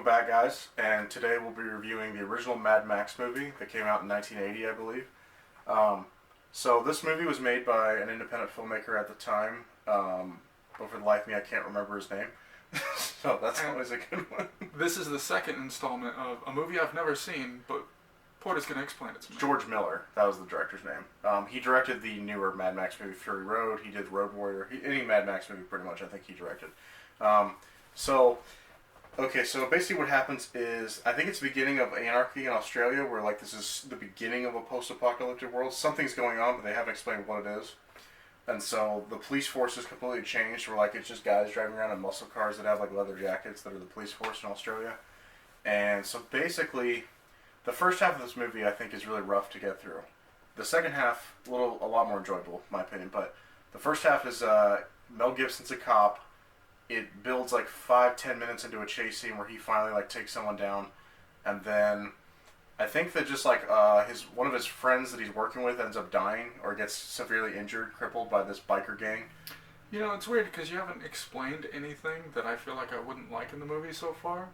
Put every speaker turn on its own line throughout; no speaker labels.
back, guys, and today we'll be reviewing the original Mad Max movie that came out in 1980, I believe. So this movie was made by an independent filmmaker at the time, but for the life of me, I can't remember his name. So that's always a good one.
This is the second installment of a movie I've never seen, but Porter's going to explain it to me.
George Miller, that was the director's name. He directed the newer Mad Max movie, Fury Road. He did Road Warrior. Any Mad Max movie, pretty much, I think he directed. So basically what happens is, I think it's the beginning of anarchy in Australia, where like this is the beginning of a post-apocalyptic world. Something's going on, but they haven't explained what it is. And so the police force has completely changed, where like it's just guys driving around in muscle cars that have like leather jackets that are the police force in Australia. And so basically, the first half of this movie I think is really rough to get through. The second half, a lot more enjoyable, in my opinion. But the first half is Mel Gibson's a cop. It builds like 5-10 minutes into a chase scene where he finally like takes someone down, and then I think that just like one of his friends that he's working with ends up dying or gets severely injured, crippled by this biker gang.
You know, it's weird because you haven't explained anything that I feel like I wouldn't like in the movie so far,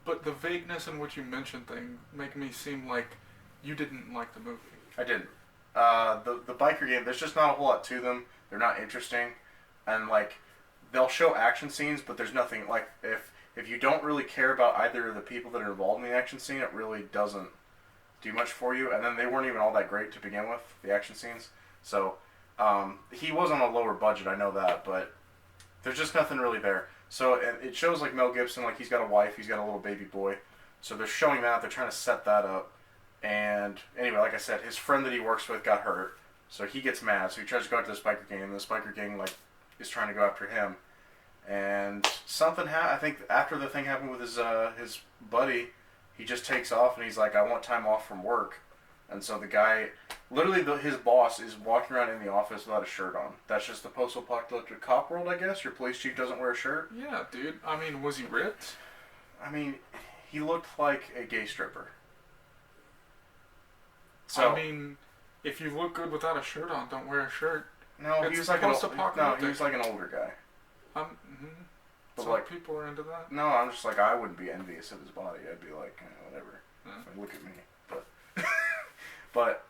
but the vagueness in which you mention things make me seem like you didn't like the movie.
I didn't. The biker gang, there's just not a whole lot to them. They're not interesting, and like they'll show action scenes, but there's nothing like if you don't really care about either of the people that are involved in the action scene, it really doesn't do much for you. And then they weren't even all that great to begin with, the action scenes. So he was on a lower budget, I know that, but there's just nothing really there. So it shows like Mel Gibson, like he's got a wife, he's got a little baby boy. So they're showing that, they're trying to set that up. And anyway, like I said, his friend that he works with got hurt, so he gets mad. So he tries to go after this biker gang, and this biker gang like is trying to go after him. And something I think after the thing happened with his buddy, he just takes off and he's like, I want time off from work. And so the guy, literally his boss is walking around in the office without a shirt on. That's just the post-apocalyptic cop world, I guess. Your police chief doesn't wear a shirt.
Yeah, dude. I mean, was he ripped?
I mean, he looked like a gay stripper. So,
I mean, if you look good without a shirt on, don't wear a shirt.
No, he was like an older guy.
Some like, people are into that.
No, I'm just like, I wouldn't be envious of his body. I'd be like, whatever.
Yeah.
Like, look at me. But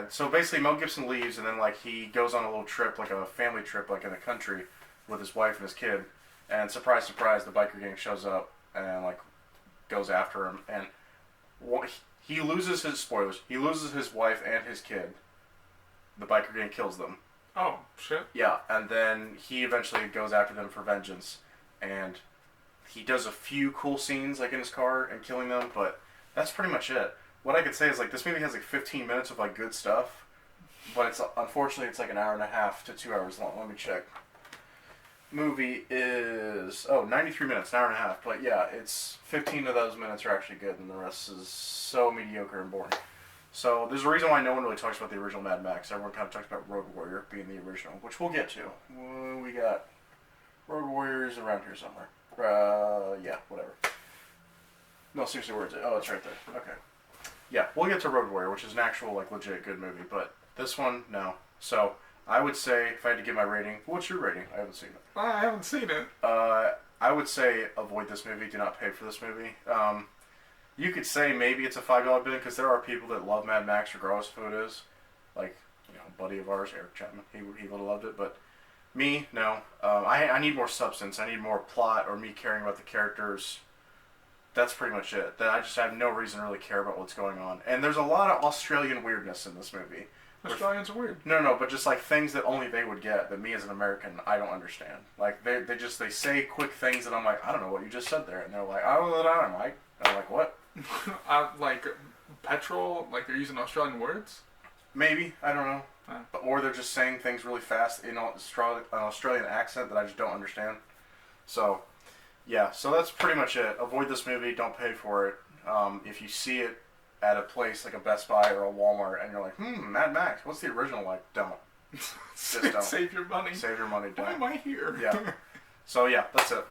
so basically Mel Gibson leaves, and then like he goes on a little trip, like a family trip, like in the country, with his wife and his kid. And surprise, surprise, the biker gang shows up and like goes after him. And he loses he loses his wife and his kid. The biker gang kills them.
Oh, shit.
Yeah, and then he eventually goes after them for vengeance, and he does a few cool scenes, like in his car and killing them, but that's pretty much it. What I could say is, like, this movie has, like, 15 minutes of, like, good stuff, but unfortunately, it's, like, an hour and a half to 2 hours long. Let me check. Movie is, 93 minutes, an hour and a half, but yeah, 15 of those minutes are actually good, and the rest is so mediocre and boring. So there's a reason why no one really talks about the original Mad Max. Everyone kind of talks about Road Warrior being the original, which we'll get to. We got Road Warriors around here somewhere. Yeah, whatever. No, seriously, where is it? Oh, it's right there. Okay. Yeah, we'll get to Road Warrior, which is an actual, like, legit good movie, but this one, no. So I would say, if I had to give my rating, what's your rating? I haven't seen it.
I haven't seen it.
I would say avoid this movie. Do not pay for this movie. You could say maybe it's a $5 bid, because there are people that love Mad Max regardless of who it is. Like, a buddy of ours, Eric Chapman, he would have loved it. But me, no. I need more substance. I need more plot or me caring about the characters. That's pretty much it. I just have no reason to really care about what's going on. And there's a lot of Australian weirdness in this movie.
Australians are weird.
No, but just like things that only they would get, that me as an American, I don't understand. Like, they say quick things that I'm like, I don't know what you just said there. And they're like, I don't know, Mike. And I'm like, what?
Like petrol, like they're using Australian words?
Maybe, I don't know. Or they're just saying things really fast in an Australian accent that I just don't understand. So, yeah, so that's pretty much it. Avoid this movie, don't pay for it. If you see it at a place like a Best Buy or a Walmart and you're like, Mad Max, what's the original like? Don't. Just don't.
Save your money.
Save your money, don't.
Why am I here?
Yeah. So yeah, that's it.